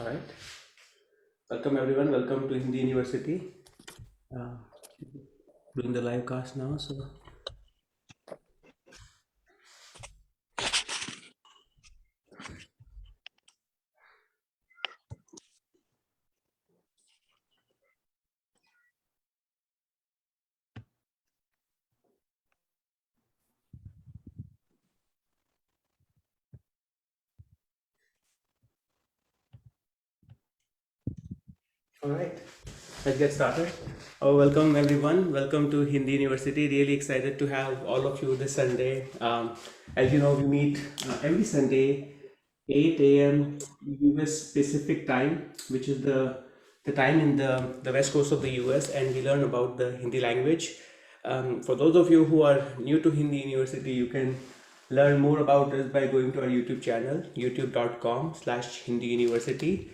All right. Welcome everyone. Welcome to Hindi University. Uh, Doing the live cast now. All right. Let's get started. Welcome everyone. Welcome to Hindi University. Really excited to have all of you this Sunday. As you know, we meet every Sunday, 8 a.m. US Pacific time, which is the time in the west coast of the US, and we learn about the Hindi language. For those of you who are new to Hindi University, you can learn more about us by going to our YouTube channel, youtube.com/Hindi University,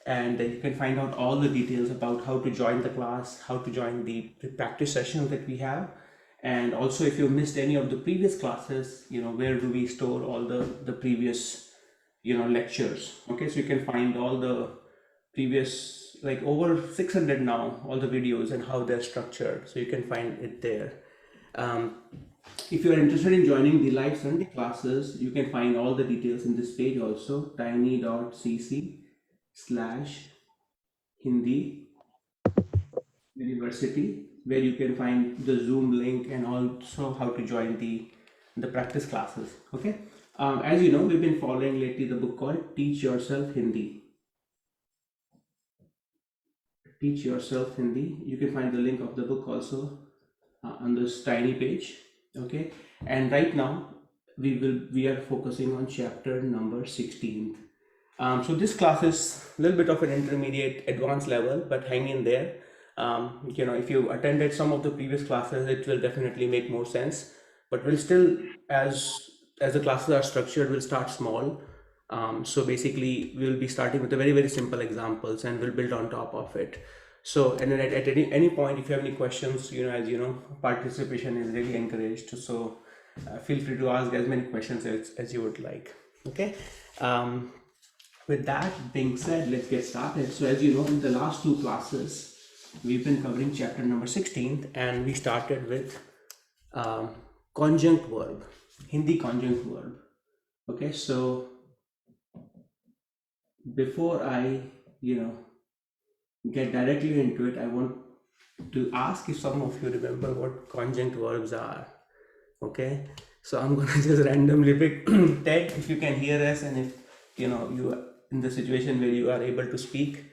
and you can find out all the details about how to join the class, how to join the practice sessions that we have, and also if you missed any of the previous classes, where do we store all the previous lectures. Okay, so you can find all the previous, like over 600 now, all the videos and how they're structured, so you can find it there. If you are interested in joining the live Sunday classes, you can find all the details in this page also, tiny.cc/Hindi University, where you can find the Zoom link and also how to join the practice classes. Okay. As you know, we've been following lately the book called Teach Yourself Hindi. Teach Yourself Hindi. You can find the link of the book also on this tiny page. Okay. And right now we are focusing on chapter number 16. So this class is a little bit of an intermediate advanced level, but hang in there. If you attended some of the previous classes, it will definitely make more sense. But we'll still, as the classes are structured, we'll start small. So basically, we'll be starting with a very, very simple examples, and we'll build on top of it. So, and then at any point, if you have any questions, as you know, participation is really encouraged. So, feel free to ask as many questions as you would like. Okay. With that being said, let's get started. So as you know, in the last two classes, we've been covering chapter number 16, and we started with conjunct verb, Hindi conjunct verb. Okay, so before I, get directly into it, I want to ask if some of you remember what conjunct verbs are. Okay, so I'm gonna just randomly pick Ted, if you can hear us, and if you are in the situation where you are able to speak,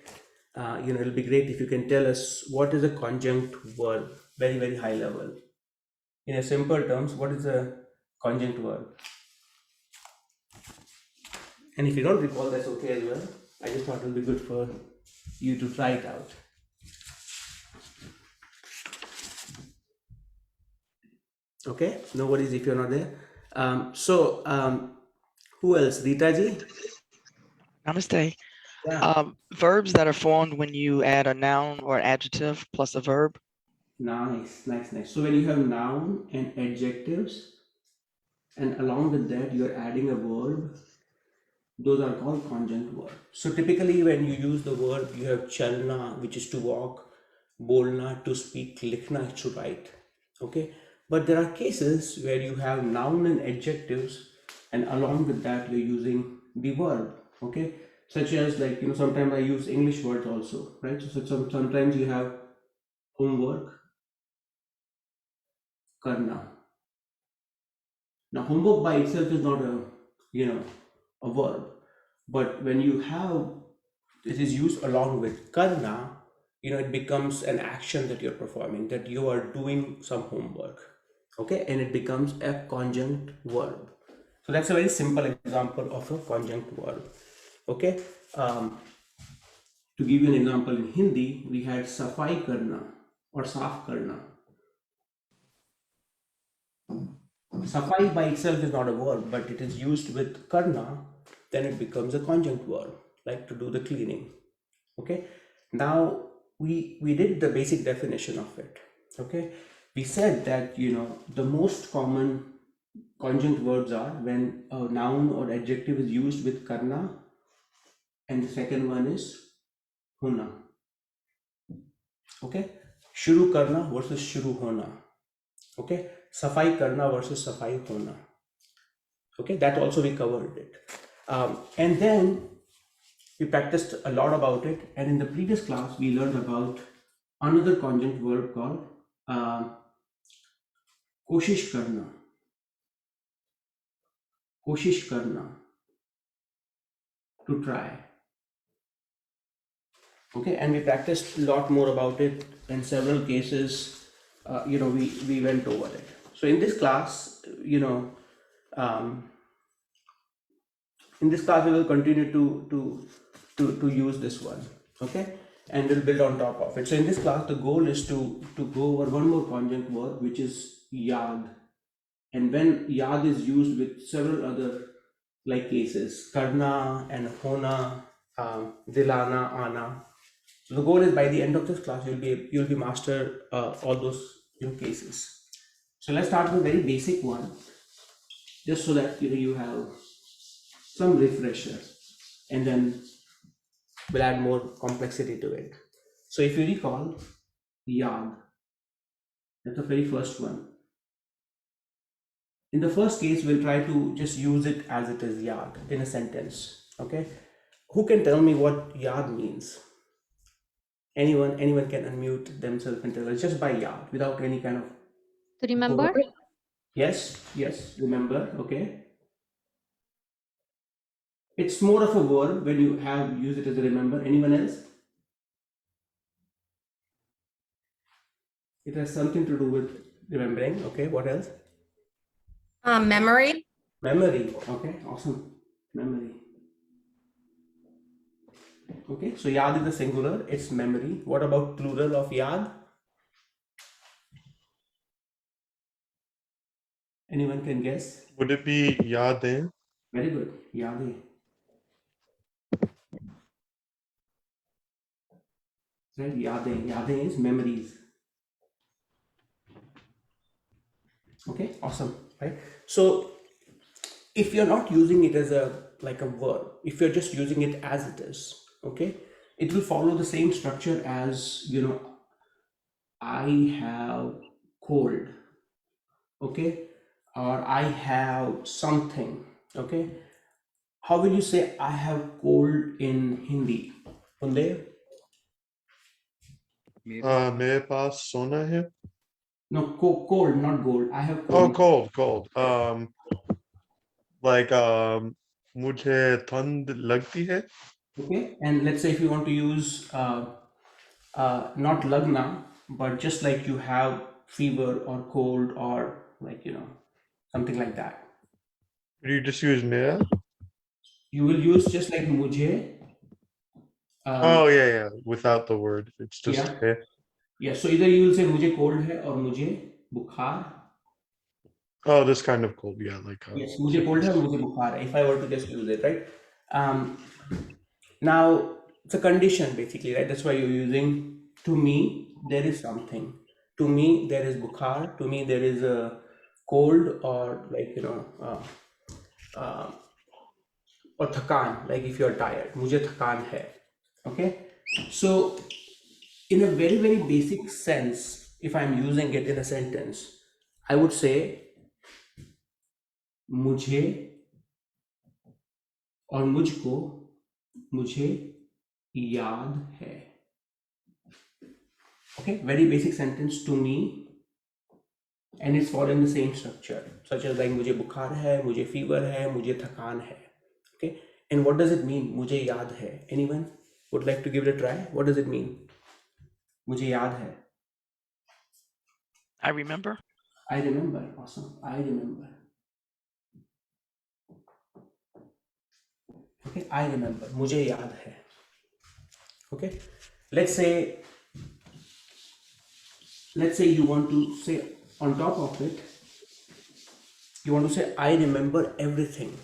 it'll be great if you can tell us what is a conjunct verb, very, very high level. In a simple terms, what is a conjunct verb? And if you don't recall, that's okay as well. I just thought it would be good for you to try it out. Okay, no worries if you're not there. Who else? Rita ji? Namaste. Yeah. Verbs that are formed when you add a noun or adjective plus a verb. Nice. So when you have noun and adjectives, and along with that you're adding a verb, those are called conjunct verbs. So typically when you use the verb, you have chalna, which is to walk, bolna, to speak, likhna is to write. Okay, but there are cases where you have noun and adjectives, and along with that you're using the verb. Okay, such as, like, sometimes I use English words also, right? So sometimes you have homework, karna. Now homework by itself is not a verb, but when you have it is used along with karna, it becomes an action that you're performing, that you are doing some homework. Okay, and it becomes a conjunct verb. So that's a very simple example of a conjunct verb. Okay, to give you an example, in Hindi we had safai karna or saaf karna. Safai by itself is not a verb, but it is used with karna, then it becomes a conjunct verb, like to do the cleaning. Okay, now we did the basic definition of it. Okay, we said that the most common conjunct verbs are when a noun or adjective is used with karna and the second one is hona. Okay, shuru karna versus shuru hona. Okay, safai karna versus safai hona. Okay, that also we covered it. And then we practiced a lot about it, and in the previous class we learned about another conjunct verb called koshish karna. Koshish karna, to try. Okay, and we practiced a lot more about it in several cases. We went over it. So in this class, in this class we will continue to use this one. Okay, and we'll build on top of it. So in this class the goal is to go over one more conjunct verb, which is yad. And when yad is used with several other like cases, karna and hona, dilana, ana. So the goal is by the end of this class you'll be master all those cases. So let's start with a very basic one, just so that you have some refresher, and then we'll add more complexity to it. So if you recall, yad, that's the very first one. In the first case, we'll try to just use it as it is, yad, in a sentence. Okay, who can tell me what yad means? Anyone can unmute themselves and tell us just by yad, without any kind of To remember? Yes, remember. Okay, it's more of a verb when you have used it as a remember. Anyone else? It has something to do with remembering. Okay, what else? Memory. Memory. Okay, awesome. Memory. Okay, so yad is the singular, it's memory. What about plural of yad? Anyone can guess? Would it be yadein? Very good. Yade. Right, yade. Yade is memories. Okay, awesome. Right. So if you're not using it as a like a verb, if you're just using it as it is, okay, it will follow the same structure as I have cold, okay, or I have something. Okay, how will you say I have cold in Hindi? Bunde? मेरे पास सोना है. No, cold, not gold. I have Oh, cold. cold. Like मुझे ठंड लगती है. Okay, and let's say if you want to use not lagna, but just like you have fever or cold or like something like that. Could you just use मेरा? You will use just like mujhe. Oh yeah, without the word. It's just Yeah. है. Yeah, so either you will say mujhe cold hai or mujhe bukhar. Oh, this kind of cold. Yeah, like Yes, mujhe cold hai or mujhe bukhar hai, if I were to just use it, right? Now it's a condition basically, right? That's why you're using to me there is something. To me there is bukhar. To me there is a cold, or like or thakan, like if you're tired. Mujhe thakan hai. Okay, so in a very very basic sense, if I'm using it in a sentence, I would say मुझे और मुझको, मुझे याद है. Okay, very basic sentence, to me, and it's following the same structure, such as like मुझे बुखार है, मुझे fever है, मुझे थकान है. Okay, and what does it mean? मुझे याद है. Anyone would like to give it a try? What does it mean? मुझे याद है. I remember. I remember. Awesome. I remember. Okay, I remember. मुझे याद है. Okay, let's say you want to say on top of it, you want to say I remember everything.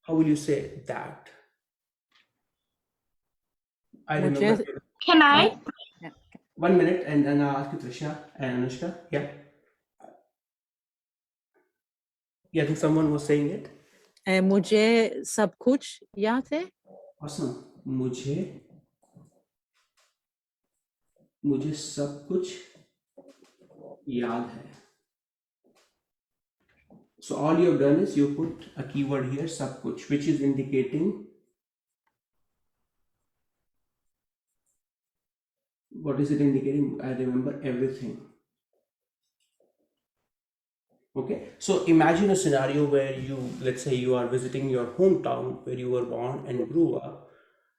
How will you say that? I remember. Can I? 1 minute, and then I'll ask you Trisha and Anushka. Yeah. Yeah, I think someone was saying it. मुझे सब कुछ याद है. Awesome. मुझे सब कुछ याद है. So all you have done is you put a keyword here, सब कुछ, which is indicating what is it indicating? I remember everything. Okay, so imagine a scenario where let's say you are visiting your hometown where you were born and grew up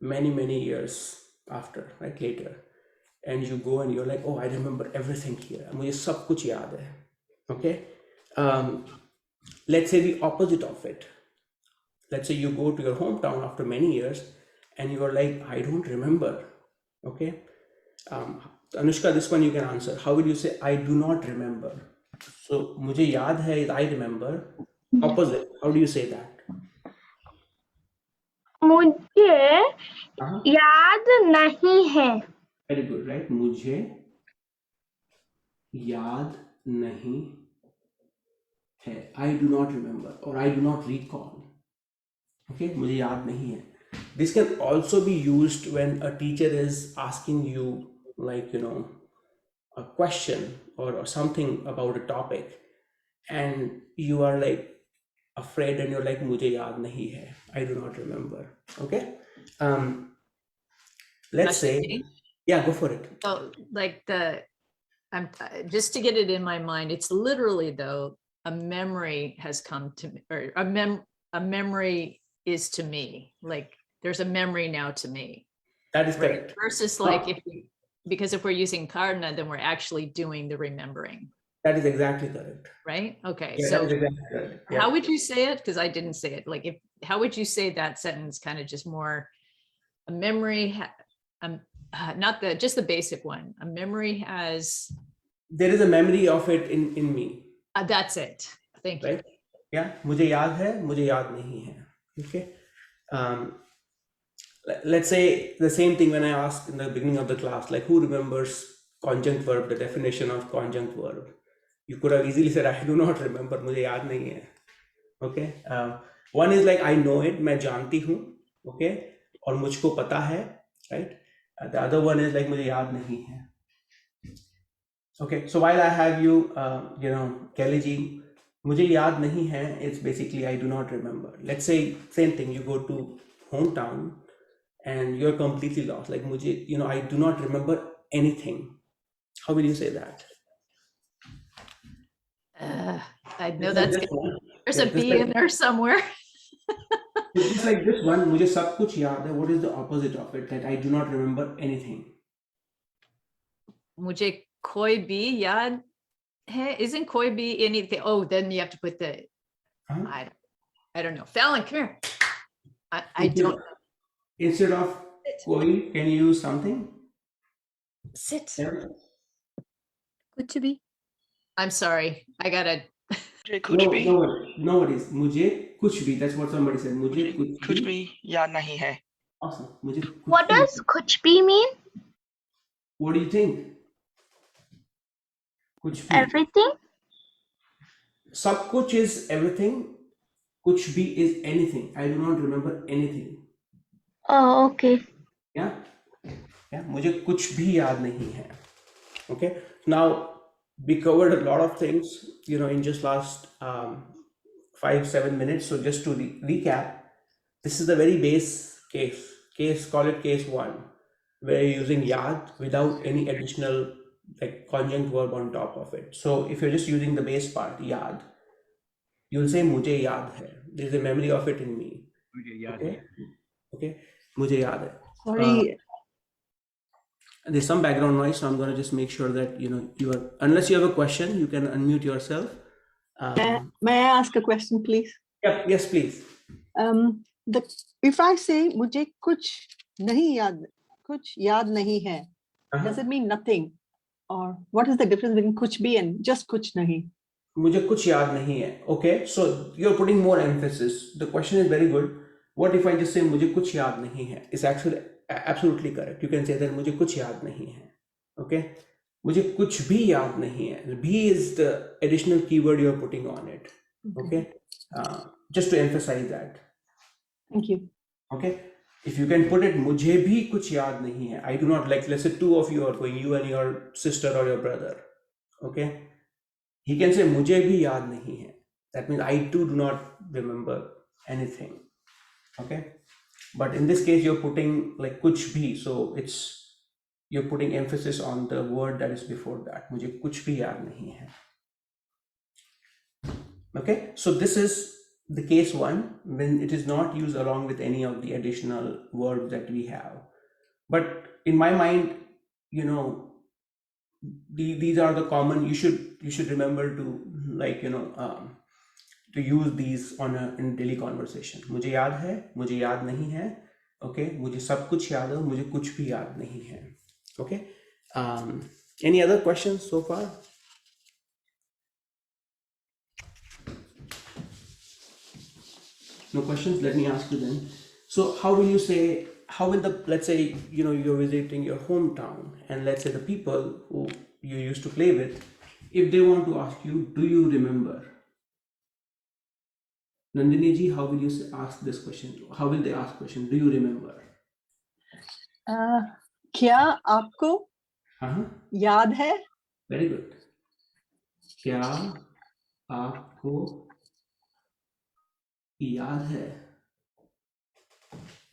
many years after, right, later, and you go and you're like, oh, I remember everything here. मुझे सब कुछ याद है. Okay, let's say the opposite of it. Let's say you go to your hometown after many years and you are like, I don't remember. Okay, Anushka, this one you can answer. How will you say I do not remember? So मुझे याद है is I remember. Opposite, how do you say that? मुझे हाँ, याद नहीं है. very good, right? मुझे याद नहीं है. I do not remember or I do not recall. Okay, मुझे याद नहीं है. This can also be used when a teacher is asking you, like, a question or something about a topic, and you are like afraid and you're like, मुझे याद नहीं है. I do not remember. Okay. Let's Ashu say, Ji? yeah, go for it. So like I'm just to get it in my mind, it's literally though, a memory has come to me, or a memory is to me. Like there's a memory now to me. That is Right? correct. Versus like because if we're using karna, then we're actually doing the remembering. That is exactly correct. Right? Okay. Yeah, So that is exactly correct. Yeah. how would you say it? Because I didn't say it. Like how would you say that sentence kind of just more a memory, not just the basic one. A memory has, There is a memory of it in me. that's it. Thank you. Right? Yeah. मुझे याद है, मुझे याद नहीं है. Okay. Let's say the same thing when I asked in the beginning of the class, like, who remembers conjunct verb, the definition of conjunct verb? You could have easily said, I do not remember, मुझे याद नहीं है. Okay. One is like, I know it, मैं जानती हूँ. Okay. और मुझको पता है. Right. The other one is like, मुझे याद नहीं है. Okay. So while I have you, Kelly ji, मुझे याद नहीं है, it's basically I do not remember. Let's say same thing, you go to hometown and you're completely lost. Like मुझे, I do not remember anything. How will you say that? I know Just like that's, this one. there's Yeah, a just B like- in there somewhere. Just like this one, मुझे सब कुछ याद है. What is the opposite of it? Like I do not remember anything. मुझे कोई भी याद है. Isn't कोई भी anything? Oh, then you have to put the, Huh? I don't know. Fallon, come here. I don't Instead of कोई, can you use something? sit. Yeah. कुछ भी. I'm sorry. I gotta, मुझे कुछ भी No worries. मुझे कुछ भी. That's what somebody said. मुझे कुछ भी याद नहीं है. Awesome. मुझे कुछ What भी- does कुछ भी mean? What do you think? कुछ भी. Everything? सब कुछ is everything. कुछ भी is anything. I do not remember anything. Oh, okay. Yeah. मुझे कुछ भी याद नहीं है. Okay. Now we covered a lot of things, in just last 5-7 minutes. So just to recap, this is the very base case. Call it case 1, where you're using yad without any additional like conjunct verb on top of it. So if you're just using the base part, yad, you'll say मुझे याद है. There's a memory of it in me. Okay. मुझे याद है. Sorry. There's some background noise, so I'm going to just make sure that you are, unless you have a question, you can unmute yourself. May I ask a question, please? Yeah, yes, please. If I say मुझे कुछ याद नहीं है, does it mean nothing? Or what is the difference between कुछ भी and just कुछ नहीं? मुझे कुछ याद नहीं है. Okay, so you're putting more emphasis. The question is very good. What if I just say मुझे कुछ याद नहीं है? It's actually absolutely correct. You can say that मुझे कुछ याद नहीं है. Okay, मुझे कुछ भी याद नहीं है. Be is the additional keyword you're putting on it. Okay, just to emphasize that. Thank you. Okay, if you can put it, मुझे भी कुछ याद नहीं है. I do not, like, let's say two of you are going, you and your sister or your brother. Okay, he can say मुझे भी याद नहीं है. That means I too do not remember anything. Okay, but in this case you're putting like कुछ भी, so you're putting emphasis on the word that is before that. मुझे कुछ भी याद नहीं है. Okay, so this is the case one, when it is not used along with any of the additional verbs that we have. But in my mind, you know, these are the common, you should remember to, like, you know, to use these in daily conversation. मुझे याद है, मुझे याद नहीं है. Okay, मुझे सब कुछ याद है, मुझे कुछ भी याद नहीं है. Okay, any other questions so far? No questions? Let me ask you then. So how will you say, how will the, let's say, you know, you're visiting your hometown, and let's say the people who you used to play with, if they want to ask you, do you remember? Nandini ji, how will you ask this question? How will they ask question? Do you remember? क्या आपको Uh-huh. याद है? Very good. क्या आपको याद है?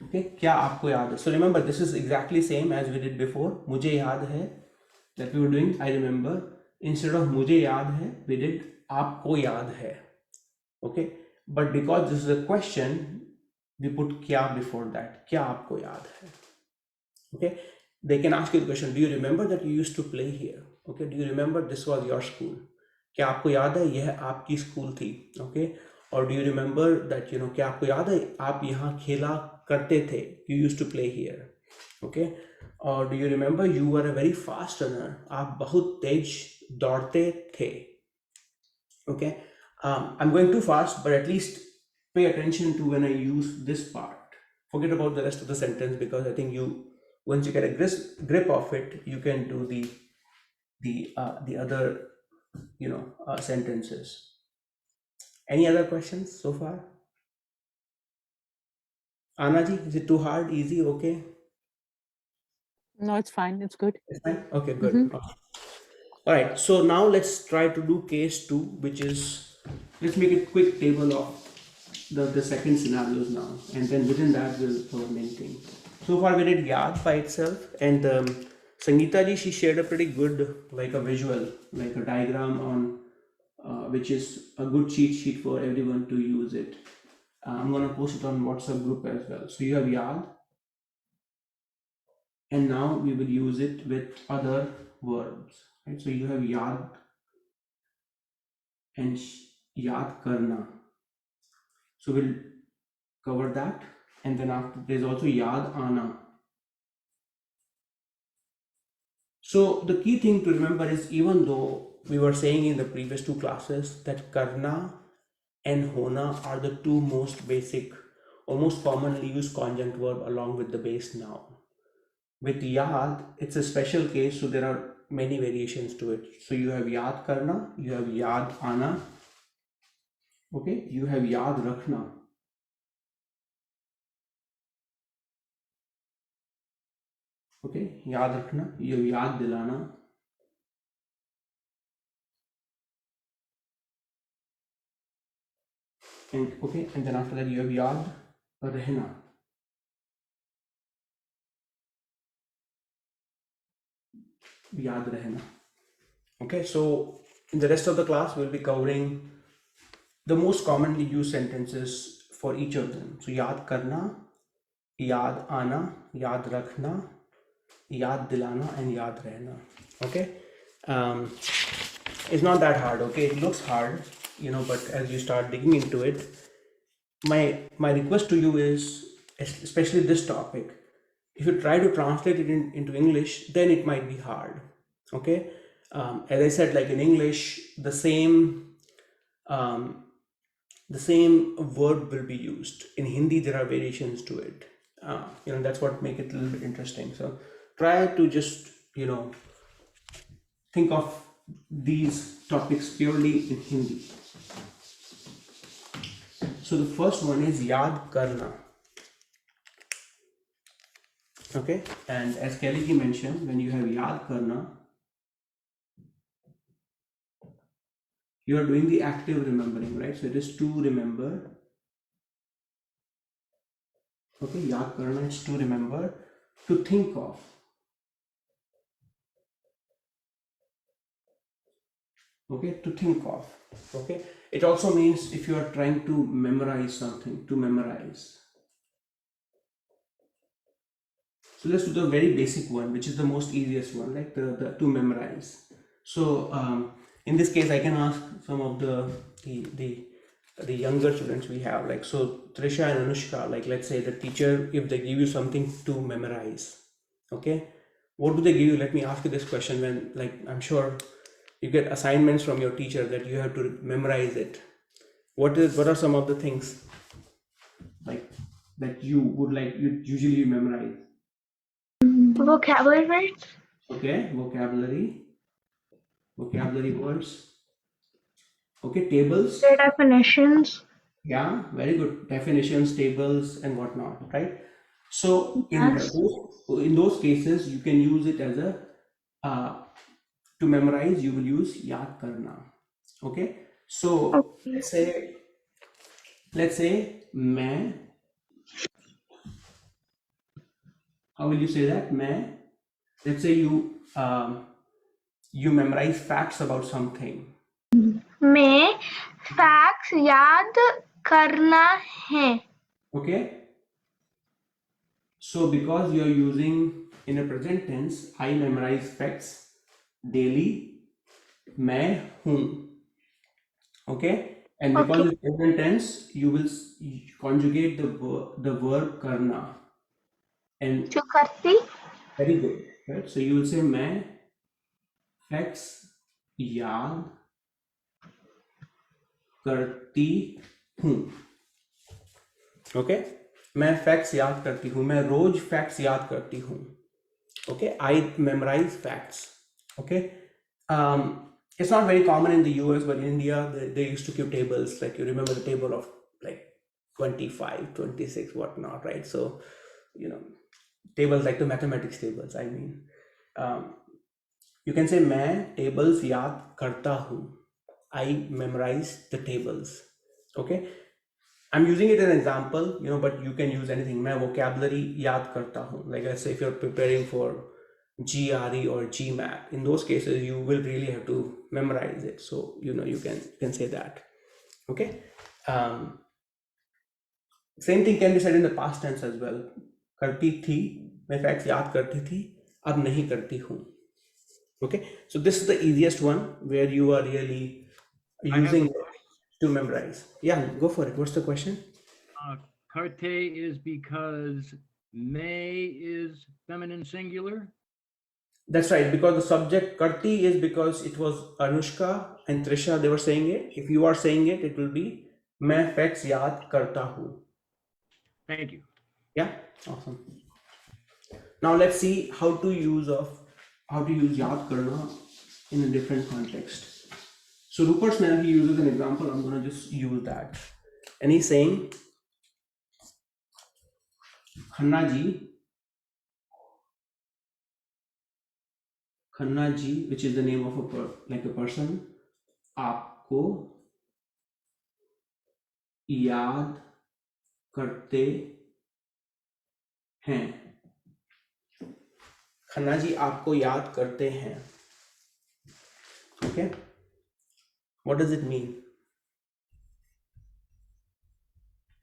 Okay, क्या आपको याद है? So remember, this is exactly same as we did before. मुझे याद है, that we were doing I remember. Instead of मुझे याद है, we did आपको याद है. Okay, but because this is a question, we put क्या before that. क्या आपको याद है? Okay, they can ask you the question, do you remember that you used to play here? Okay, do you remember this was your school? क्या आपको याद है यह आपकी स्कूल थी? Okay, or do you remember that, you know, क्या आपको याद है आप यहाँ खेला करते थे? You used to play here. Okay, or do you remember you were a very fast runner? आप बहुत तेज दौड़ते थे. Okay, I'm going too fast, but at least pay attention to when I use this part. Forget about the rest of the sentence, because I think once you get a grip of it, you can do the other, you know, sentences. Any other questions so far? Anna ji, is it too hard, easy, okay? No, it's fine. It's good. It's fine? Okay, good. Okay. All right, so now let's try to do case 2, which is, let's make a quick table of the second scenarios now, and then within that we'll cover many things. So far we did Yad by itself, and Sangeeta ji, she shared a pretty good, like a visual, like a diagram on which is a good cheat sheet for everyone to use it. I'm gonna post it on WhatsApp group as well. So you have Yad, and now we will use it with other verbs, right? So you have Yad and Yad karna. So we'll cover that, and then after there's also Yad ana. So the key thing to remember is, even though we were saying in the previous 2 classes that karna and hona are the 2 most basic or most commonly used conjunct verb along with the base noun, with Yad it's a special case, so there are many variations to it. So you have Yad karna, you have Yad ana, okay, you have Yad rakhna. Okay, याद रखना, ये याद दिलाना, and okay, and then after that you have याद रहना. याद रहना. Okay, so in the rest of the class we'll be covering the most commonly used sentences for each of them. So याद करना, याद आना, याद रखना, याद दिलाना, and याद रहना. Okay, it's not that hard. Okay, it looks hard, you know, but as you start digging into it, my request to you is, especially this topic, if you try to translate it into English, then it might be hard. Okay, as I said, like in English, the same verb will be used. In Hindi, there are variations to it. You know, that's what make it a little bit interesting. So try to just, you know, think of these topics purely in Hindi. So the first one is याद करना. Okay, and as Kelly ji mentioned, when you have याद करना, you are doing the active remembering, right? So it is to remember. Okay, याद करना is to remember, to think of. Okay, to think of. Okay, it also means if you are trying to memorize something, to memorize. So let's do the very basic one, which is the most easiest one, like the to memorize. So in this case, I can ask some of the younger students we have, like, so Trisha and Anushka, like, let's say the teacher, if they give you something to memorize, okay, what do they give you? Let me ask you this question. When, like, I'm sure you get assignments from your teacher that you have to memorize it. What are some of the things, like, that you would like, you usually memorize? Vocabulary words. Okay, vocabulary words. Okay, tables. Their definitions. Yeah, very good. Definitions, tables, and whatnot, right? So Yes. in those cases, you can use it as a to memorize. You will use याद करना. Okay, so Okay. let's say मैं. How will you say that? मैं. Let's say you memorize facts about something. में facts याद करना है. Okay. So because you are using in a present tense, I memorize facts daily. मैं हूँ. Okay. And because Okay. it's present tense, you will conjugate the verb करना. And जो करती. very good, right? So you will say मैं facts याद करती हूँ. Okay. मैं facts याद करती हूँ. मैं रोज facts याद करती हूँ. Okay, I memorize facts. Okay, it's not very common in the US, but in India they used to keep tables, like, you remember the table of like 25, 26, whatnot, right? So, you know, tables like the mathematics tables, I mean, you can say मैं tables याद करता हूँ. I memorize the tables. Okay, I'm using it as an example, you know, but you can use anything. मैं vocabulary याद करता हूँ. Like, let's say if you're preparing for GRE or GMAT, in those cases you will really have to memorize it. So, you know, you can say that. Okay. Same thing can be said in the past tense as well. करती थी, मैं facts याद करती थी, अब नहीं करती हूँ. Okay. So this is the easiest one where you are really using it to memorize. Yeah, go for it. What's the question? Carte is because may is feminine singular. That's right, because the subject karti is because it was Anushka and Trisha, they were saying it. If you are saying it, it will be मैं facts याद करता हूँ. Thank you. Yeah, awesome. Now let's see how to use याद करना in a different context. So Rupert Snell, he uses an example. I'm going to just use that. And he's saying, Khanna ji, which is the name of a person, आपको याद करते हैं. खन्ना जी आपको याद करते हैं. Okay, what does it mean?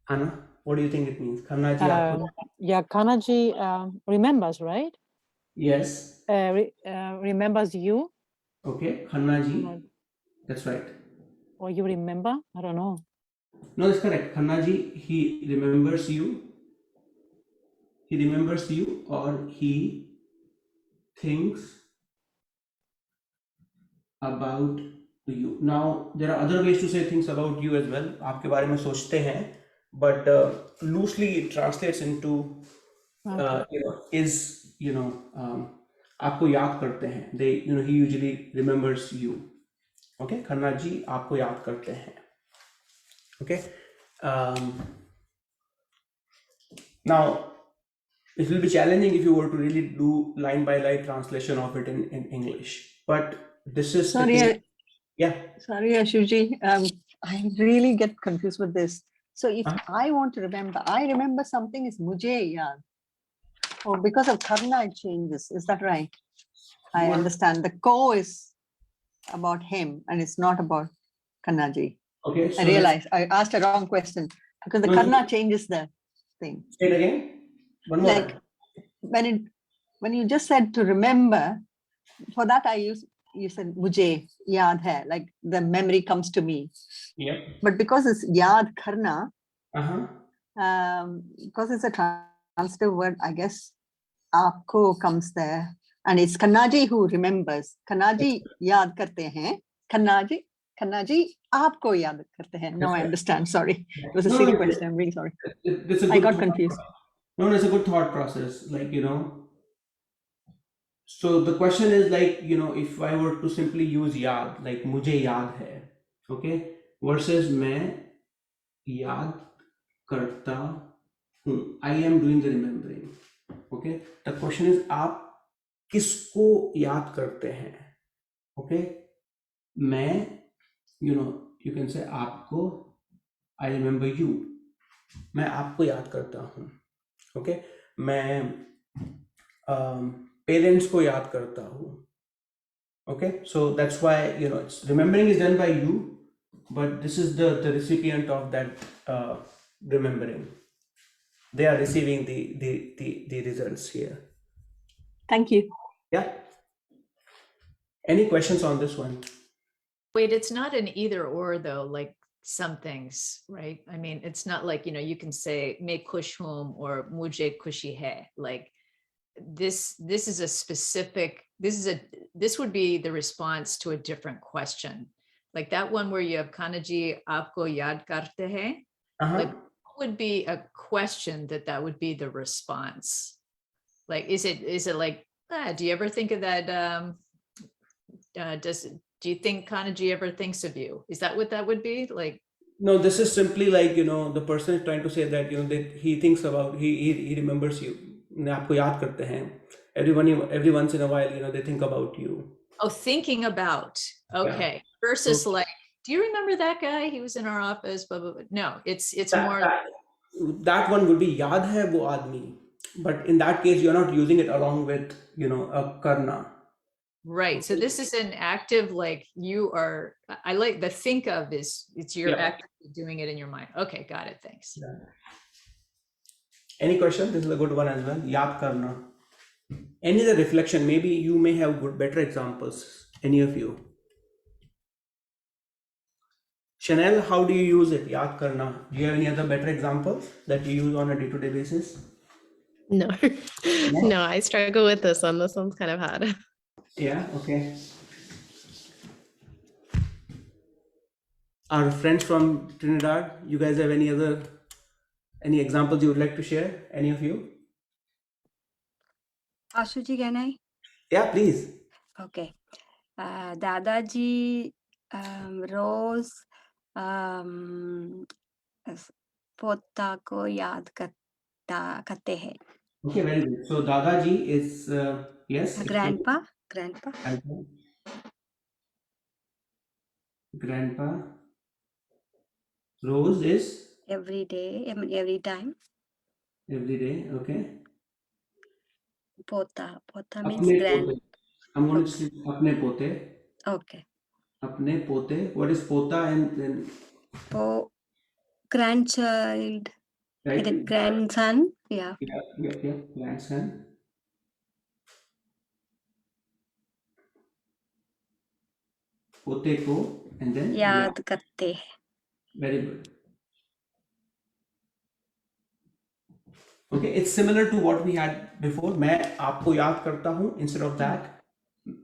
Anna, what do you think it means? Khanna ji आपको. Yeah, Kanaji remembers, right? Yes. Remembers you, Okay, Khanna ji. That's right. or you remember? I don't know. No, that's correct. Khanna ji, he remembers you. He remembers you, or he thinks about you. Now, there are other ways to say things about you as well. आपके बारे में सोचते हैं, but loosely it translates into आपको याद करते हैं. He usually remembers you. Okay, Khanna ji आपको याद करते हैं. Okay, Now, it will be challenging if you were to really do line by line translation of it in English. But this is the Sorry, case. Yeah. sorry, Ashu Ji. I really get confused with this. So if I want to remember, I remember something is mujhe yaad. Oh, because of karna it changes. Is that right? I What- understand. The ko is about him and it's not about Kannaji. Okay. So I realized I asked a wrong question because the No, karna changes the thing. say it again. One more Like time. when you just said to remember, for that you said mujhe yaad hai, like the memory comes to me. Yep. But because it's yaad karna, Uh-huh. because it's a transitive word, I guess aapko comes there. And it's Kannaji who remembers. Kannaji yaad karte hain. Kannaji aapko yaad karte hain. Now I understand. Sorry. It was a No, silly no, question. I'm really sorry. it's a I good got thought. confused. No, it's a good thought process. Like, so the question is like, if I were to simply use yaad, like mujhe yaad hai, okay, versus main yaad karta hu. I am doing the remembering. Okay. The question is, आप किसको याद करते हैं? Okay. मैं, you can say आपको, I remember you. मैं आपको याद करता हूँ. Okay. मैं पेरेंट्स को याद करता हूँ. Okay, so that's why it's remembering is done by you, but this is the recipient of that remembering. They are receiving the results here. Thank you. Yeah. Any questions on this one? Wait, it's not an either or though, like some things, right? I mean, it's not like, you can say me kush hum or mujhe kushi hai. Like this is a specific, this would be the response to a different question. Like that one where you have Kanaji aapko yaad karte hai. Uh-huh. Like what would be a question that would be the response? Like, is it like, do you ever think of that? Do you think Kanaji ever thinks of you? Is that what that would be? Like, No, this is simply like, the person is trying to say that, that he thinks about, he remembers you. आपको याद करते हैं. Every once in a while, they think about you. oh, thinking about, okay. Versus like, do you remember that guy? He was in our office, blah, blah, blah. No, it's more. That one would be याद है वो आदमी. But in that case, you're not using it along with, a karna. Right. So this is an active, like you are, I like the think of is you're Yeah. actively doing it in your mind. Okay, got it. Thanks. Yeah. Any question? This is a good one as well. Yaad karna. Any other reflection? Maybe you may have better examples. Any of you? Chanel, how do you use it? Yaad karna. Do you have any other better examples that you use on a day-to-day basis? No, no, I struggle with this one. This one's kind of hard. Yeah, okay. Our friends from Trinidad, you guys have any examples you would like to share? Any of you? Ashu Ji, can I? Yeah, please. Okay. Dadaji रोज पोता को याद करते हैं. Okay, very good. So Dadaji is yes. Grandpa. Grandpa. Rose is Every day, every time. every day. Okay. Pota means Apne grand. pote. I'm going to say apne pote. Okay. Apne pote. What is pota and then? Grandchild. Right. Grandson. Yeah. Yeah. Grandson. पोते को and then याद करते हैं. Very good. Okay, it's similar to what we had before. मैं आपको याद करता हूँ. Instead of that,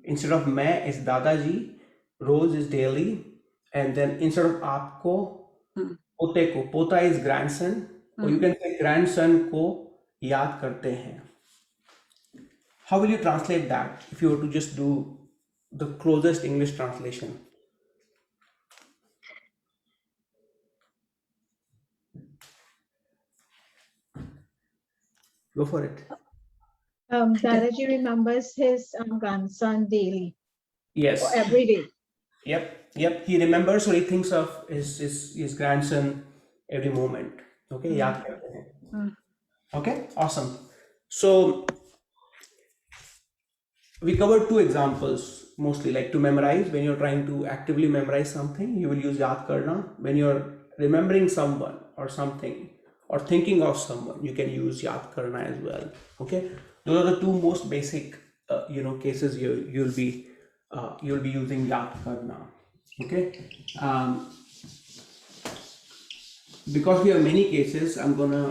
instead of मैं is दादाजी, Rose is daily, and then instead of आपको, पोते को, पोता is grandson, or you can say grandson को याद करते हैं. How will you translate that if you were to just do the closest English translation? Go for it. Dadaji remembers his grandson daily Yes. or every day. Yep. He remembers or he thinks of his grandson every moment. Okay. याद करते हैं. Okay. Awesome. So we covered two examples mostly, like to memorize. When you're trying to actively memorize something, you will use yaad karna. When you're remembering someone or something or thinking of someone, you can use yaad karna as well. Okay, those are the two most basic cases you'll be using yaad karna. Okay, because we have many cases, I'm gonna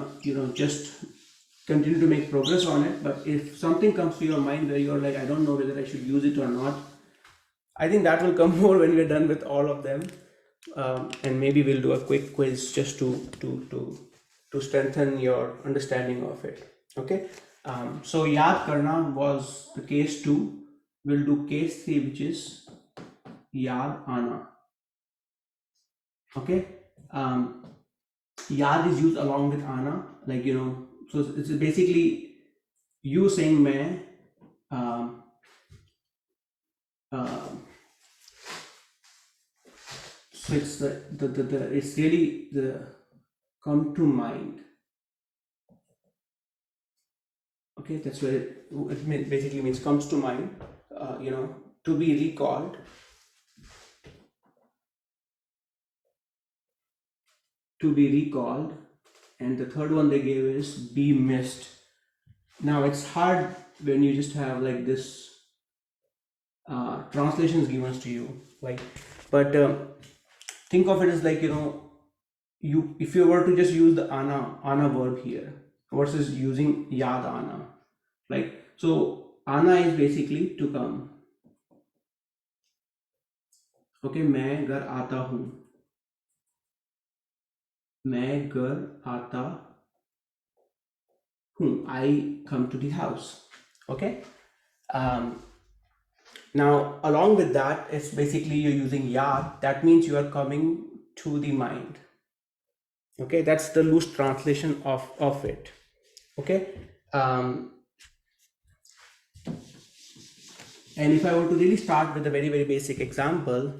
just continue to make progress on it. But if something comes to your mind where you're like, I don't know whether I should use it or not, I think that will come more when we're done with all of them, and maybe we'll do a quick quiz just to strengthen your understanding of it. Okay, so yaad karna was the case 2. We'll do case 3, which is yaad ana. Okay, yaad is used along with ana, like so it's basically you saying main, so it's it's really the come to mind. Okay, that's where it basically means comes to mind. To be recalled. To be recalled, and the third one they gave is be missed. Now it's hard when you just have like this translations given to you, like, but think of it as like you if you were to just use the ana verb here versus using yaad ana, like, so ana is basically to come. Okay, मैं घर आता हूँ. मैं घर आता हूँ. I come to the house. Okay. Now, along with that, it's basically you're using yaad. That means you are coming to the mind. Okay, that's the loose translation of it. Okay. And if I were to really start with a very, very basic example,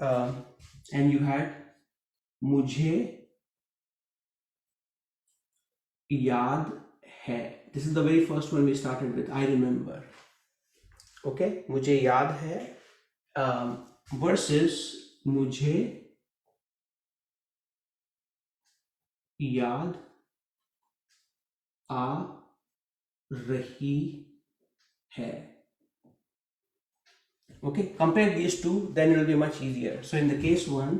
and you had मुझे याद है. This is the very first one we started with. I remember. Okay, मुझे याद है versus मुझे याद आ रही है. Okay, compare these two, then it will be much easier. So in the case 1,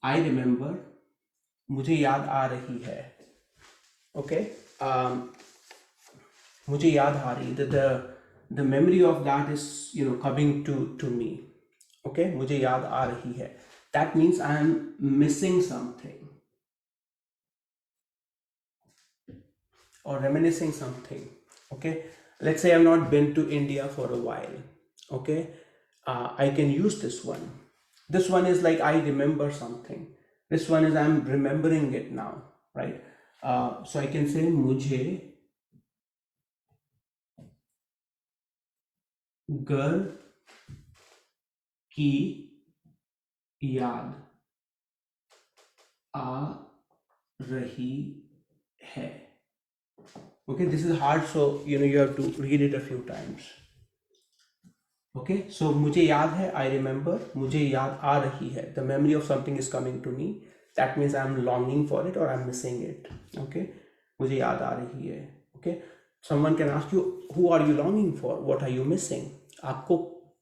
I remember, मुझे याद आ रही है. Okay, मुझे याद आ रही है. The memory of that is coming to me. Okay, मुझे याद आ रही है. That means I am missing something or reminiscing something. Okay, let's say I've not been to India for a while. Okay, I can use this one. This one is like I remember something. This one is I'm remembering it now, right? So I can say मुझे घर की याद आ रही है. Okay, this is hard, so you have to read it a few times. Okay, so मुझे याद है, I remember. मुझे याद आ रही है, the memory of something is coming to me. That means I'm longing for it or I'm missing it. Okay, मुझे याद आ रही है. Okay, someone can ask you, who are you longing for? What are you missing? आपको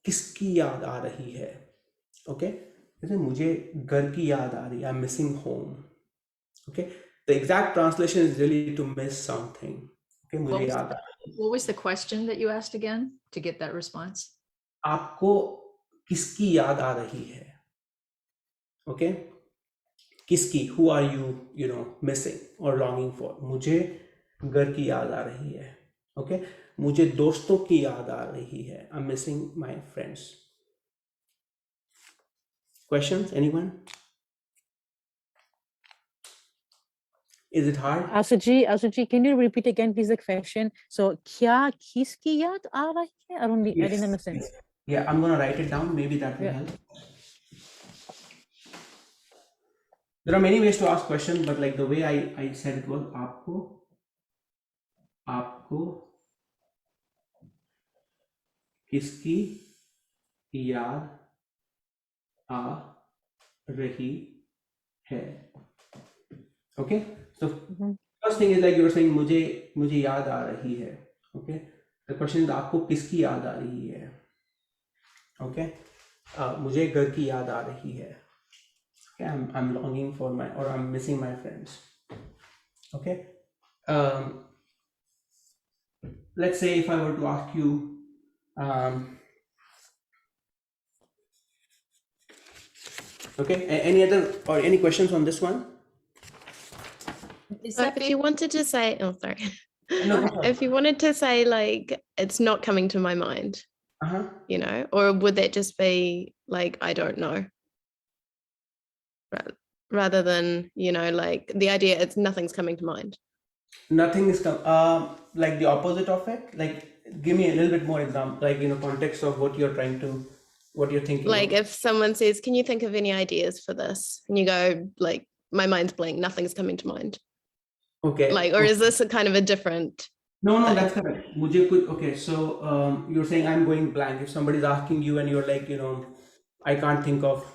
किसकी याद आ रही है? Okay, जैसे मुझे घर की याद आ रही है, I'm missing home. Okay, the exact translation is really to miss something. Okay, मुझे याद आ रही है. What was the question that you asked again to get that response? आपको किसकी याद आ रही है? Okay, किसकी, who are you missing or longing for? मुझे घर की याद आ रही है. Okay, मुझे दोस्तों की याद आ रही है. I'm missing my friends. Questions, anyone? Is it hard? Ashu Ji, can you repeat again, please, the question? So, kya kiski yaad aa rahi hai? I didn't Yes. understand. Yes. Yeah, I'm gonna write it down. Maybe that will Yeah. help. There are many ways to ask question, but like the way I said it was आपको किसकी याद आ रही है? Okay, so first thing is like you were saying मुझे याद आ रही है. Okay, the question is आपको किसकी याद आ रही है? Okay, मुझे घर की याद आ रही है. Okay, I'm longing for my, or I'm missing my friends. Okay, let's say if I were to ask you, okay, any other or any questions on this one? Is Or that if you wanted to say, oh, sorry. No, go ahead. If you wanted to say like, it's not coming to my mind, you know, or would that just be like, I don't know? Rather than, you know, like the idea, it's nothing's coming to mind. Nothing is like the opposite of it. Like, give me a little bit more example, like, you know, context of what you're trying to, what you're thinking. Like of. if someone says, can you think of any ideas for this? And you go like, my mind's blank, nothing's coming to mind. Okay. Like, or is this a kind of a different? No, thing? that's correct. मुझे कुछ, okay, so you're saying I'm going blank. If somebody's asking you and you're like, you know, I can't think of,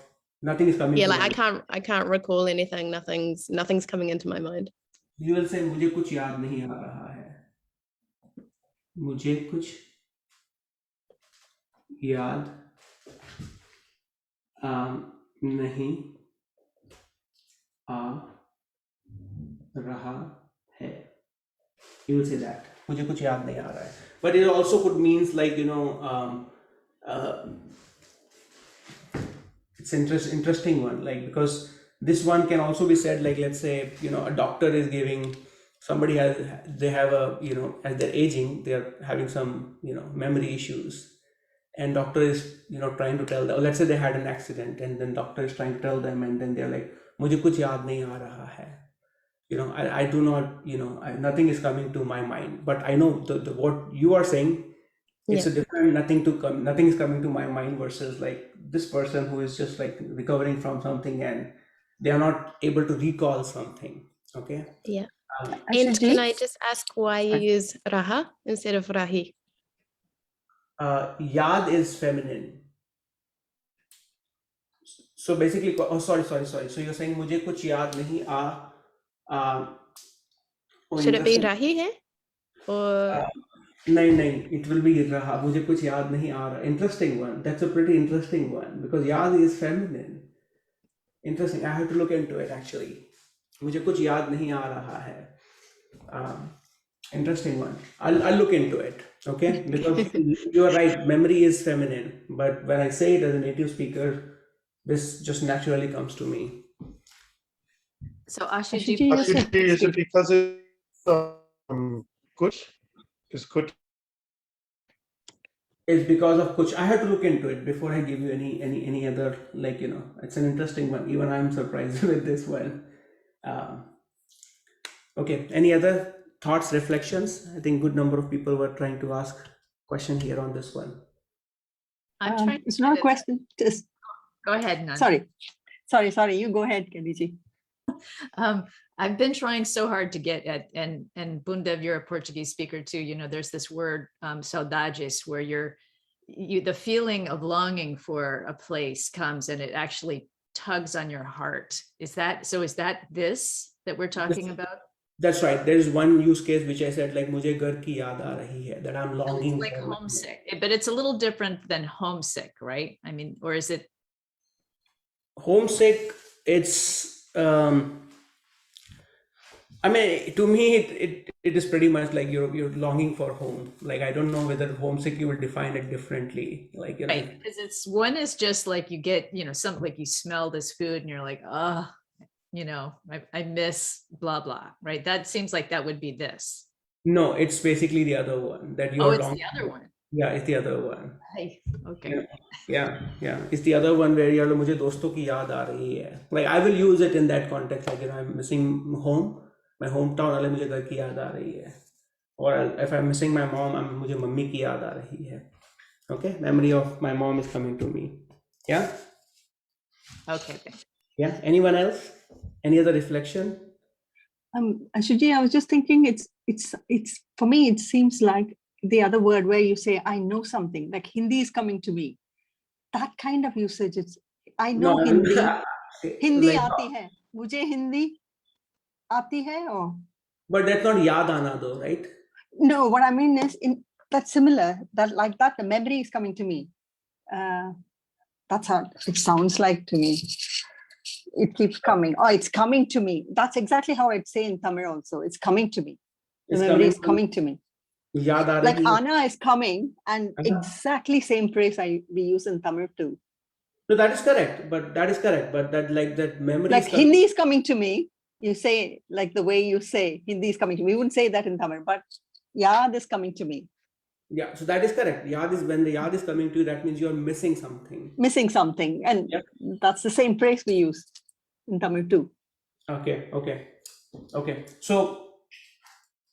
nothing is coming Yeah, to like mind. I can't recall anything. Nothing's coming into my mind. You will say मुझे कुछ याद नहीं आ रहा है. मुझे कुछ याद नहीं आ रहा है. You will say that. मुझे कुछ याद नहीं आ रहा है. But it also could means like, you know, it's interesting one, like, because this one can also be said like, let's say, you know, a doctor is giving, somebody they have a, you know, as they're aging, they're having some, you know, memory issues, and doctor is, you know, trying to tell them, or let's say they had an accident and then doctor is trying to tell them, and then they're like, मुझे कुछ याद नहीं आ रहा है. You know, I do not, you know, nothing is coming to my mind, but I know the what you are saying, it's a different, nothing is coming to my mind versus like this person who is just like recovering from something and they are not able to recall something. Okay. Yeah. Ashu And Ji? can I just ask why you use raha instead of rahi? Yad is feminine. So basically, oh, sorry. So you're saying मुझे कुछ याद नहीं oh, Should it be interesting. rahi hai? Or नहीं, it will be रहा. मुझे कुछ याद नहीं आ रहा. Interesting one. That's a pretty interesting one because याद is feminine. Interesting. I have to look into it actually. मुझे कुछ याद नहीं आ रहा है. Interesting one. I'll look into it. Okay, because you are right. Memory is feminine, but when I say it as a native speaker, this just naturally comes to me. So Ashu Ashu Ji, Ji, yes, Ashu Ji, is it because it's kuch? Is kuch? It's because of kuch. I have to look into it before I give you any other, like, you know, it's an interesting one. Even I'm surprised with this one. Okay, any other thoughts, reflections? I think good number of people were trying to ask question here on this one. I'm trying. It's not a question. Just Go ahead, Nan. sorry. You go ahead, Kelly Ji. I've been trying so hard to get at, and Bundev, you're a Portuguese speaker too. You know, there's this word saudades, where you the feeling of longing for a place comes and it actually tugs on your heart. Is that this that we're talking about? That's right. There's one use case which I said like मुझे घर की याद आ रही है, that I'm longing Like for. homesick, but it's a little different than homesick, right? I mean, or is it? Homesick, it's I mean, to me it is pretty much like you're longing for home. Like, I don't know whether homesick you will define it differently, like, you know. Right, because it's one is just like you get, you know, something like you smell this food and you're like, oh, you know, I miss blah blah, right? That seems like that would be this. No, it's basically the other one that you're Oh, it's longing the other for. one. Yeah, it's the other one. Hey, okay. Yeah. It's the other one where you're मुझे दोस्तों की याद आ रही है. Like, I will use it in that context, like, you know, I'm missing home. My hometown वाले मुझे घर की याद आ रही है. Or if I'm missing my mom, मुझे मम्मी की याद आ रही है. Okay, memory of my mom is coming to me. Yeah. Okay. Yeah. Anyone else? Any other reflection? Ashu Ji, I was just thinking, it's for me, it seems like the other word where you say, I know something, like Hindi is coming to me. That kind of usage, I know No, Hindi. Hindi like, aati hai. Mujhe Hindi aati hai or? but that's not yaad aana though, right? No, what I mean is that's similar. That like that, the memory is coming to me. That's how it sounds like to me. It keeps coming. Oh, it's coming to me. That's exactly how I'd say in Tamil also. It's coming to me. The memory is coming to me. Yaad aa Like rahi hai. Anna is coming, and exactly same phrase we use in Tamil too. No, that is correct. But that like that memory Like is coming. Hindi is coming to me. You say like the way you say Hindi is coming to me. We wouldn't say that in Tamil, but yaad is coming to me. Yeah, so that is correct. Yaad is when the yaad is coming to you, that means you're missing something. Missing something, and that's the same phrase we use in Tamil too. Okay. So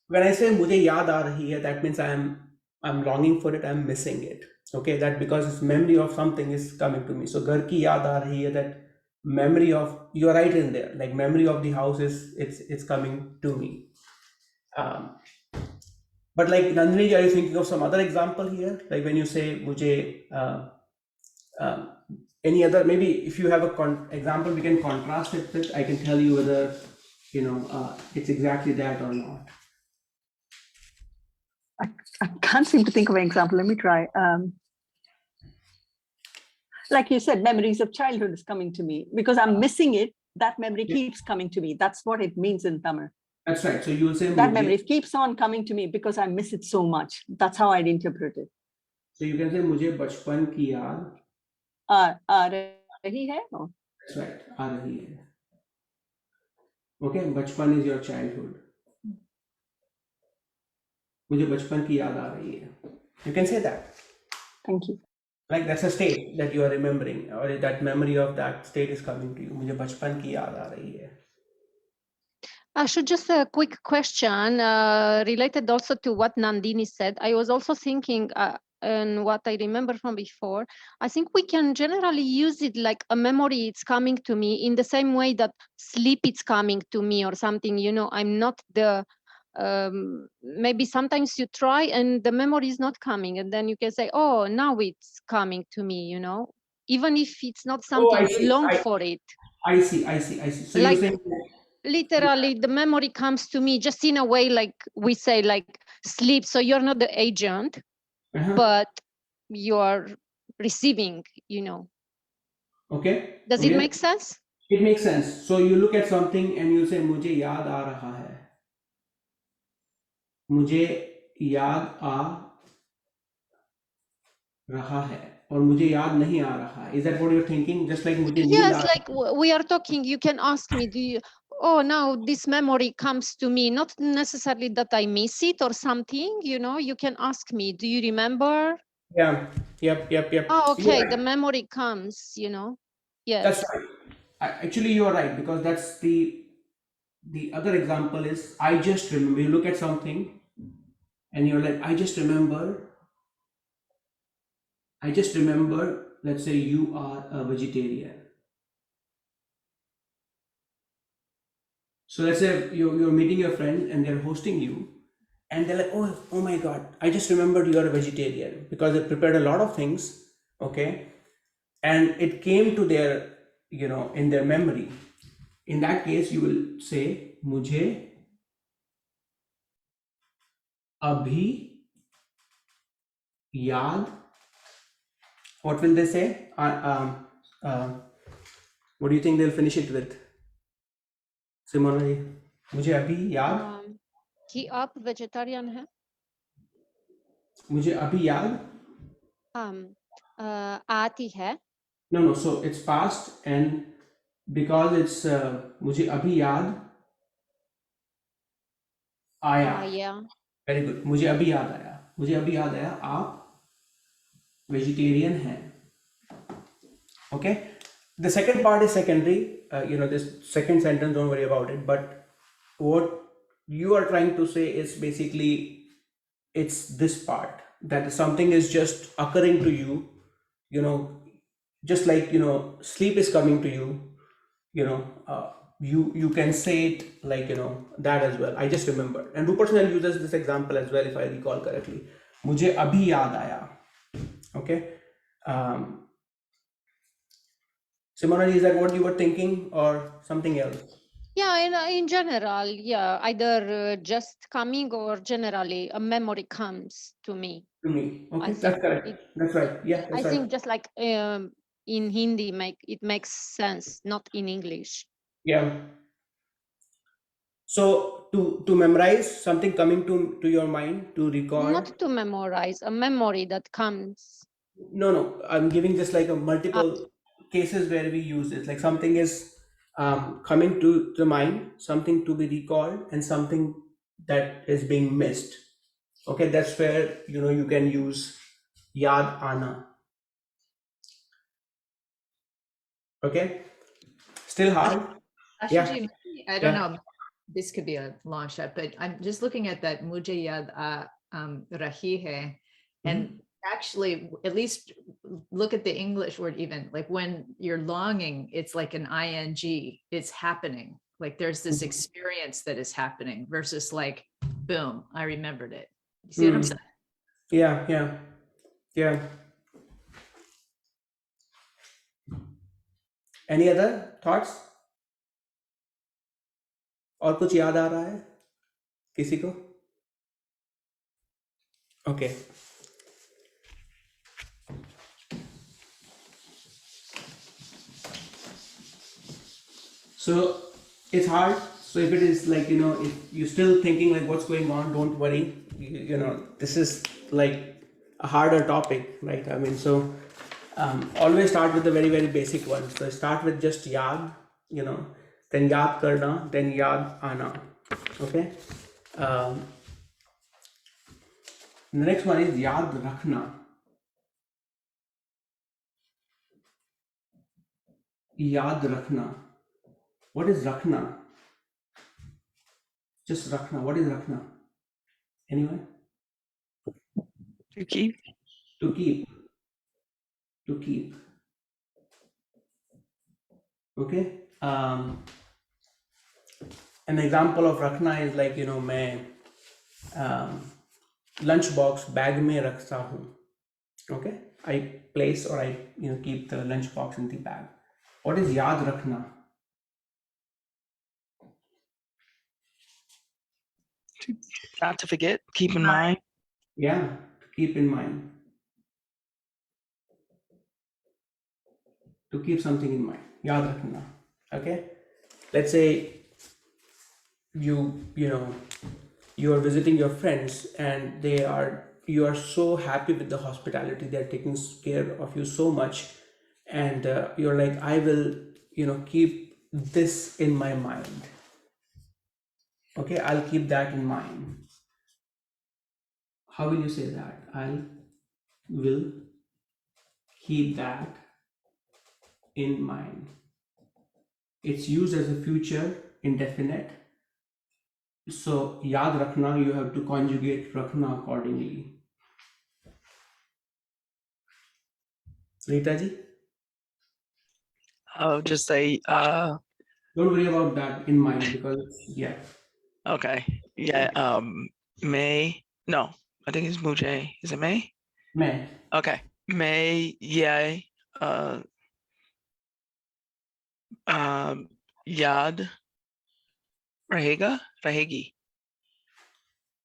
when I say मुझे याद आ रही है, that means I'm longing for it. I'm missing it. Okay, that because it's memory of something is coming to me. So घर की याद आ रही है, that memory of, you're right in there. Like memory of the house it's coming to me. But like Nandini, are you thinking of some other example here? Like when you say मुझे any other, maybe if you have a example, we can contrast it with. I can tell you whether it's exactly that or not. I can't seem to think of an example. Let me try. Like you said, memories of childhood is coming to me because I'm missing it. That memory keeps coming to me. That's what it means in Tamil. That's right. So you will say that memory keeps on coming to me because I miss it so much. That's how I'd interpret it. So you can say मुझे बचपन की याद आ रही है. No? That's right. आ रही है. Okay, बचपन is your childhood. मुझे बचपन की याद आ रही है. You can say that. Thank you. Like that's a state that you are remembering, or that memory of that state is coming to you. मुझे बचपन की याद आ रही है. Ashu, just a quick question related also to what Nandini said. I was also thinking, and what I remember from before, I think we can generally use it like a memory, it's coming to me in the same way that sleep is coming to me or something, I'm not the, maybe sometimes you try and the memory is not coming, and then you can say, oh, now it's coming to me, even if it's not something you long for it. I see. So like, you're saying literally the memory comes to me just in a way, like we say, like sleep. So you're not the agent, but you're receiving, Okay. Does it make sense? It makes sense. So you look at something and you say, मुझे याद आ रहा है. मुझे याद आ रहा है. और मुझे याद नहीं आ रहा है. Is that what you're thinking? Just like मुझे yes, like we are talking, you can ask me, oh, now this memory comes to me, not necessarily that I miss it or something, you can ask me, do you remember? Yeah. Yep. Oh, okay, the memory comes, yes. That's right. Actually, you are right, because that's the other example is, I just remember. You look at something and you're like, I just remember, let's say you are a vegetarian. So let's say you're meeting your friend and they're hosting you, and they're like, oh my God, I just remembered you are a vegetarian, because they prepared a lot of things, okay? And it came to their, in their memory. In that case, you will say, मुझे अभी याद. What will they say? What do you think they'll finish it with? Simona ji, मुझे अभी याद. कि आप vegetarian हैं? मुझे अभी याद. आती है. No. So it's past, and because it's मुझे अभी याद आया. Very good. मुझे अभी याद आया. आप vegetarian हैं. Okay. The second part is secondary. This second sentence, don't worry about it. But what you are trying to say is basically it's this part, that something is just occurring to you, just like, sleep is coming to you, you can say it like, that as well. I just remember. And Rupersonal uses this example as well, if I recall correctly. Mujhe abhi yaad aaya. Okay. Simona, is that what you were thinking or something else? Yeah, in general, yeah, either just coming or generally a memory comes to me. To me. Okay, I that's think correct. That's right. Yeah, I that's right. think just like in Hindi, it makes sense, not in English. Yeah. So to memorize something coming to your mind, to recall. Not to memorize, a memory that comes. No, I'm giving just like a multiple cases where we use this. Like something is coming to the mind, something to be recalled, and something that is being missed. Okay, that's where you can use yaad ana. Okay, still hard. Ashu Yeah. Ji, I don't know. This could be a long shot, but I'm just looking at that mujhe yaad rahi hai, and actually, at least look at the English word. Even like when you're longing, it's like an ing. It's happening. Like there's this experience that is happening versus like, boom, I remembered it. You see what I'm saying? Yeah. Any other thoughts? और कुछ याद आ रहा है किसी को? Okay. So it's hard. So if it is like, if you're still thinking like what's going on, don't worry. This is like a harder topic, right? I mean, so always start with the very, very basic ones. So start with just yaad, then yaad karna, then yaad ana. Okay. The next one is yaad rakhna. Yaad rakhna. What is rakhna? Just rakhna. What is rakhna? Anyone? To keep. To keep. To keep. Okay. An example of rakhna is like, मैं lunch box bag में रखता हूँ. Okay. I place or I keep the lunch box in the bag. What is yaad rakhna? Not to forget, keep in mind. Yeah, to keep in mind. To keep something in mind. Yaad rakhna. Okay. Let's say you are visiting your friends and you are so happy with the hospitality. They're taking care of you so much, and you're like, I will keep this in my mind. Okay, I'll keep that in mind. How will you say that? I will keep that in mind. It's used as a future indefinite. So yaad rakhna, you have to conjugate rakhna accordingly. Rita ji? I'll just say don't worry about that in mind because yeah. Okay. Yeah. May. No, I think it's mujhe. Is it May? May. Okay. May. Yeah. Yaad rahegi.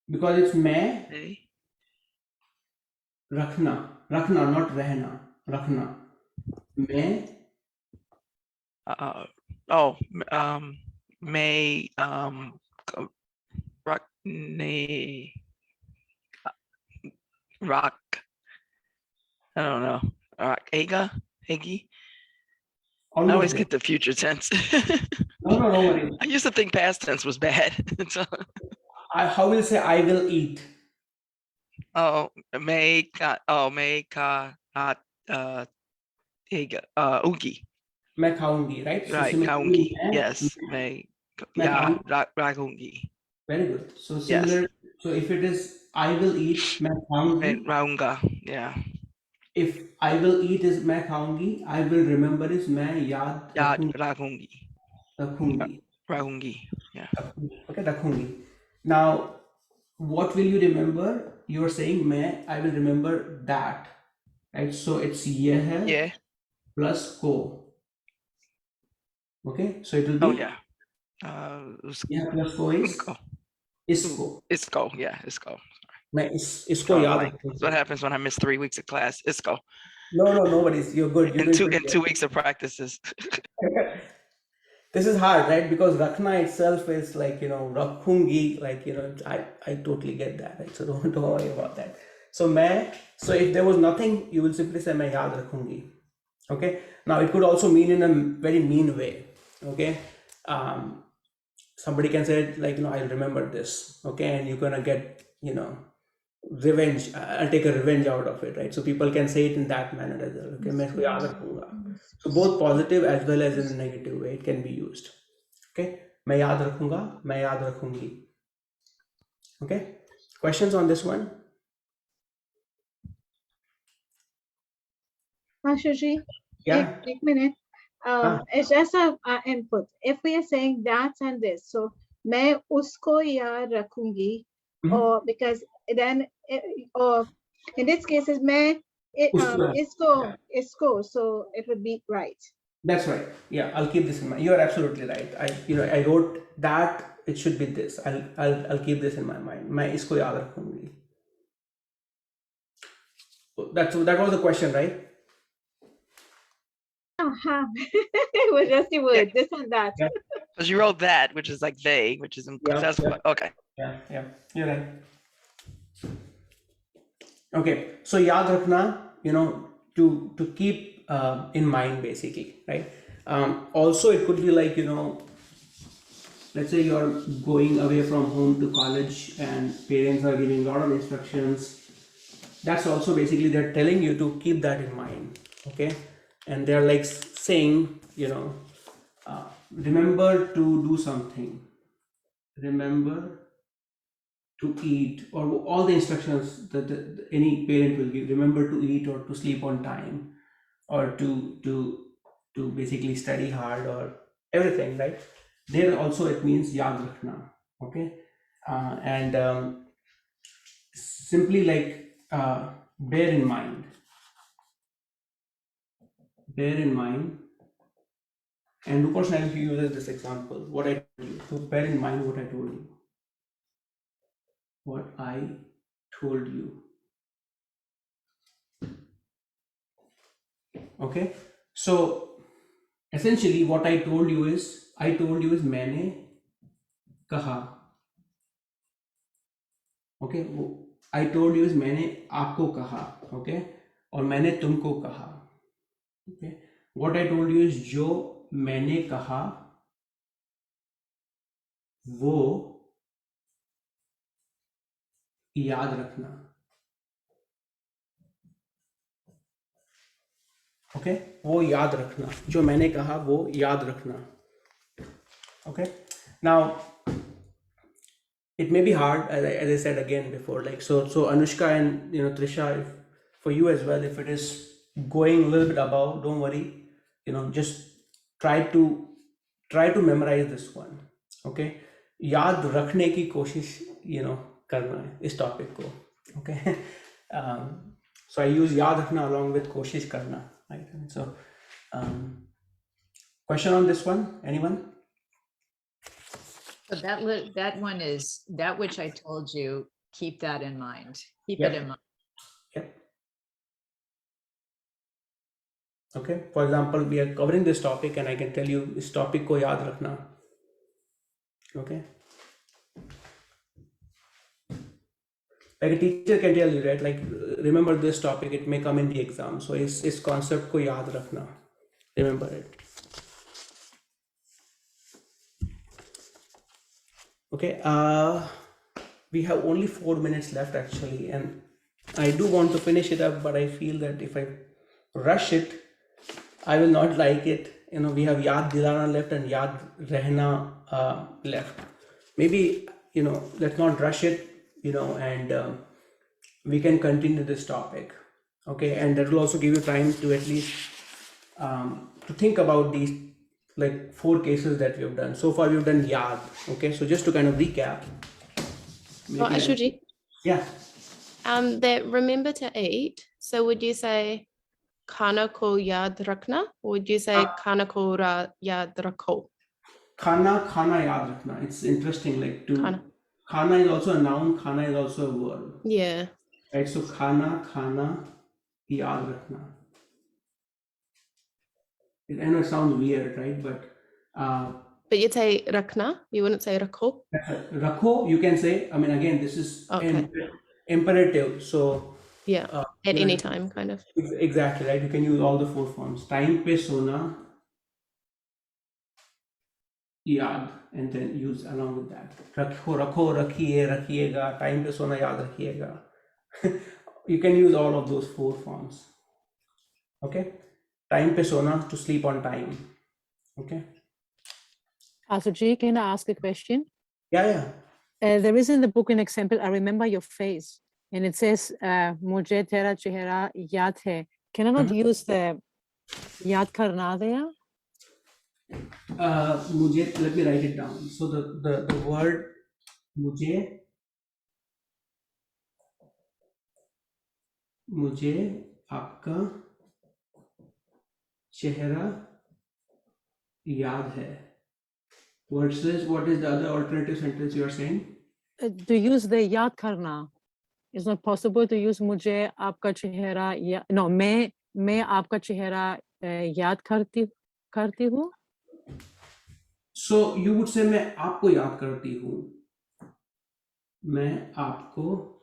Because it's may. Rakhna, not rehna. Rakhna. May. May. Rock. I don't know. Hegi. I always get the future tense. No worries. I used to think past tense was bad. So. How will you say I will eat? Ugi. मैं खाऊंगी, right? Right, So खाऊंगी. Yes, मैं ragungi. Very good. So Yes. similar. So if it is I will eat, मैं खाऊंगी. Raunga. Yeah. If I will eat is मैं खाऊंगी, I will remember is मैं याद Yad रखूंगी. ragungi. रखूंगी. Ragungi. Yeah. Okay, रखूंगी. Now, what will you remember? You are saying मैं, I will remember that. Right? So it's ये है Yeah. plus को. Okay, so it will be. Oh yeah. Yeah, plus को is इसको. Isco. Yeah. Isco. मैं इसको Oh, याद like, रखूंगी. that's what happens when I miss 3 weeks of class. Isco. No, nobody's. You're good. You're In 2 weeks of practices. This is hard, right? Because Rakhna itself is like, rakhungi, like, I totally get that, right? So don't worry about that. So if there was nothing, you will simply say मैं याद रखूंगी. Okay. Now it could also mean in a very mean way. Okay. Somebody can say like, I'll remember this. Okay. And you're going to get, revenge. I'll take a revenge out of it, right? So people can say it in that manner as well. Okay. मैं इसको याद रखूंगा. So both positive as well as in a negative way, it can be used. Okay. मैं याद रखूंगा, मैं याद रखूंगी. Okay. Questions on this one? Ashu Ji, Yeah. एक minute. It's just a input. If we are saying that and this, so मैं उसको याद रखूंगी, or because then, or in this case is मैं इसको, so it would be right. That's right. Yeah, I'll keep this in mind. You are absolutely right. I wrote that it should be this. I'll keep this in my mind. मैं इसको याद रखूंगी. That was the question, right? It was just the word, this and that. Because you wrote that, which is like they, which is that's what, okay. Yeah, you're right. Okay, so याद रखना, to keep in mind basically, right? Also, it could be like, let's say you're going away from home to college and parents are giving a lot of instructions. That's also basically they're telling you to keep that in mind, okay? And they're like saying, remember to do something. Remember to eat, or all the instructions that any parent will give. Remember to eat, or to sleep on time, or to basically study hard, or everything, right? There also it means yaad rakhna, okay? And simply like bear in mind. Bear in mind. And Rupa Naik uses this example, what I told you. So bear in mind what I told you. What I told you. Okay, so essentially what I told you is मैंने कहा. Okay, I told you is मैंने आपको कहा. Okay, और मैंने तुमको कहा. Okay, what I told you is जो मैंने कहा वो याद रखना. ओके, वो याद रखना. जो मैंने कहा वो याद रखना. Okay, now it may be hard, as I said again before, like so Anushka and Trisha, for you as well, if it is going a little bit above, don't worry, just try to memorize this one. Okay, याद रखने की कोशिश करना है इस topic को. Okay. So I use याद रखना along with कोशिश करना, right? So question on this one, anyone? So that one is that which I told you, keep that in mind. Keep Yep. it in mind. Yep. Okay, for example, we are covering this topic and I can tell you इस topic को याद रखना. Okay, like a teacher can tell you, right, like remember this topic, it may come in the exam, so इस concept को याद रखना, remember it. Okay, we have only 4 minutes left actually, and I do want to finish it up, but I feel that if I rush it, I will not like it. We have yaad dilana left and yaad rehna left. Maybe let's not rush it, and we can continue this topic. Okay, and that will also give you time to at least to think about these like 4 cases that we have done. So far we've done yad. Okay, so just to kind of recap. Oh, Ashu Ji, Yeah. that remember to eat. So would you say khana ko yaad rakhna, or would you say khana ko yaad rakho? Khana yaad rakhna. It's interesting, like khana is also a noun, khana is also a verb. Yeah. Right, so khana yaad rakhna. I know it sounds weird, right? But you'd say rakhna, you wouldn't say rakho? Rakho, you can say. I mean, again, this is imperative. So yeah, at any time, kind of. Exactly, right? You can use all the 4 forms. Time pe sona, yaad, and then use along with that. Rakho, rakhiye, rakhiyega. Time pe sona, yaad rakhiyega. You can use all of those 4 forms. Okay? Time pe sona, to sleep on time. Okay? Ashu Ji, can I ask a question? Yeah. There is in the book an example, I remember your face, and it says, Mujhe tera chehra yaad hai. Can I not use the yaad karna there? Let me write it down. So the word mujhe आपका चेहरा याद है. Versus, what is the other alternative sentence you are saying? To use the yaad karna. It's not possible to use mujhe aapka chehra no, मैं आपका चेहरा याद करती हूँ. So you would say मैं आपको याद करती हूँ. मैं आपको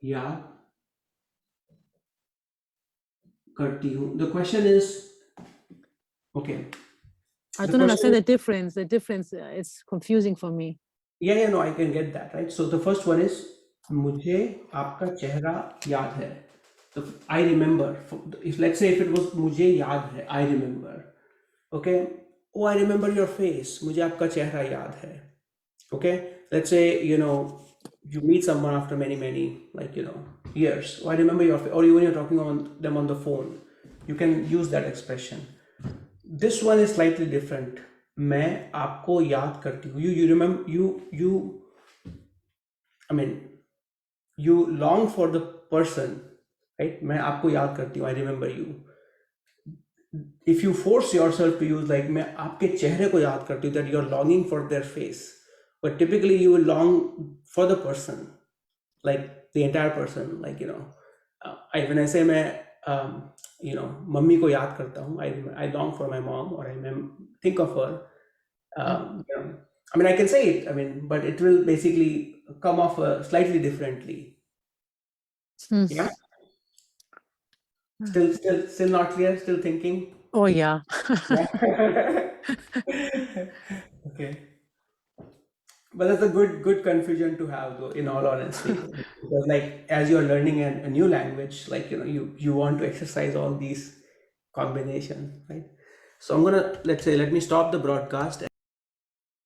याद करती हूँ. The question is, okay. I don't understand the difference. The difference is confusing for me. Yeah, no, I can get that, right? So the first one is, मुझे आपका चेहरा याद है. So I remember. If let's say if it was मुझे याद है, I remember. Okay. Oh, I remember your face. मुझे आपका चेहरा याद है. Okay. Let's say you meet someone after many years. Oh, I remember your face. Or even you're talking on them on the phone, you can use that expression. This one is slightly different. मैं आपको याद करती हूँ. You remember, you long for the person, right? मैं आपको याद करती हूँ. I remember you. If you force yourself to use like मैं आपके चेहरे को याद करती हूँ, that you're longing for their face. But typically you will long for the person, like the entire person, when I say मैं mummy को याद करता हूँ, I long for my mom, or I think of her. I can say it, but it will basically come off slightly differently. Yeah. Still not clear? Still thinking? Oh yeah. Okay. But that's a good confusion to have, though, in all honesty. Because as you're learning a new language, you want to exercise all these combinations, right? So let me stop the broadcast.